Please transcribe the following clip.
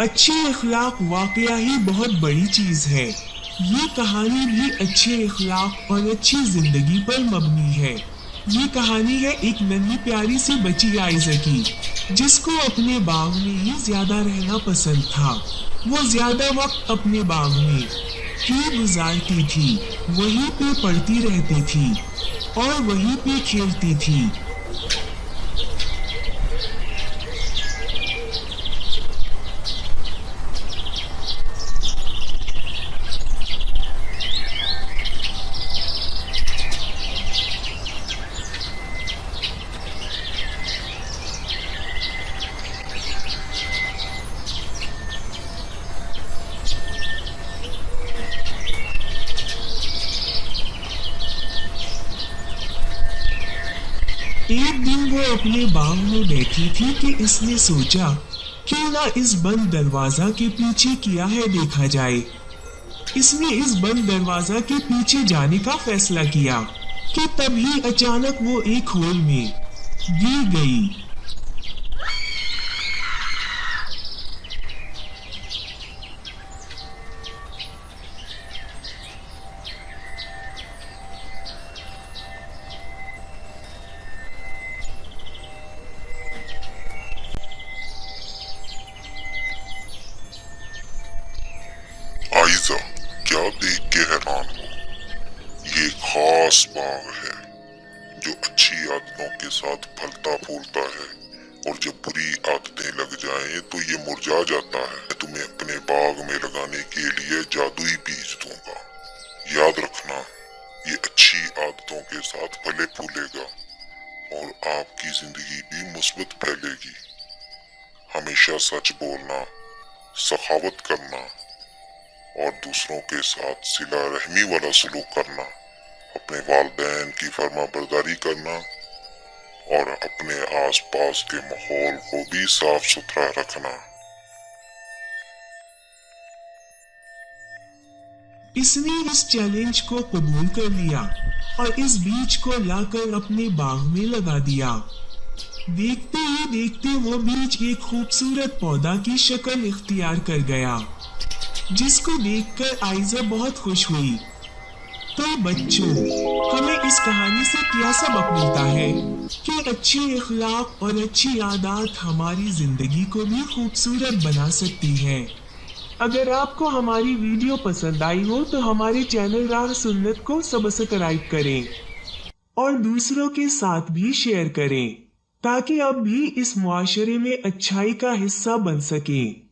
अच्छे अखलाक वाकया ही बहुत बड़ी चीज है। ये कहानी भी अच्छे अखलाक और अच्छी जिंदगी पर मबनी है। ये कहानी है एक नन्ही प्यारी सी बच्ची आइज़ा की, जिसको अपने बाग में ही ज्यादा रहना पसंद था। वो ज्यादा वक्त अपने बाग में ही गुजारती थी, वहीं पे पढ़ती रहती थी और वहीं पे खेलती थी। एक दिन वो अपने बाग में बैठी थी कि इसने सोचा क्यों ना इस बंद दरवाजा के पीछे किया है देखा जाए। इसने इस बंद दरवाजा के पीछे जाने का फैसला किया कि तभी अचानक वो एक होल में गिर गई। आइज़ा, क्या देख के हैरान हो? ये खास बाग है जो अच्छी आदतों के साथ फलता फूलता है, और जब बुरी आदतें लग जाएं तो ये मुरझा जाता है। मैं तुम्हें अपने बाग में लगाने के लिए जादुई बीज दूंगा। याद रखना, ये अच्छी आदतों के साथ फले फूलेगा और आपकी जिंदगी भी मुस्बत फैलेगी। हमेशा सच बोलना, सखावत करना और दूसरों के साथ सिला रहमी वाला सलूक करना, अपने वालिदैन की फर्माबरदारी करना और अपने आसपास के माहौल को भी साफ सुथरा रखना। इसने इस चैलेंज को कबूल कर लिया और इस बीज को लाकर अपने बाग में लगा दिया। देखते ही देखते वो बीज एक खूबसूरत पौधा की शक्ल इख्तियार कर गया, जिसको देखकर आइज़ा बहुत खुश हुई। तो बच्चों, हमें इस कहानी से क्या सबक मिलता है कि अच्छे अखलाक और अच्छी आदत हमारी जिंदगी को भी खूबसूरत बना सकती हैं। अगर आपको हमारी वीडियो पसंद आई हो तो हमारे चैनल राह सुन्नत को सब्सक्राइब करें और दूसरों के साथ भी शेयर करें, ताकि आप भी इस मुआशरे में अच्छाई का हिस्सा बन सकें।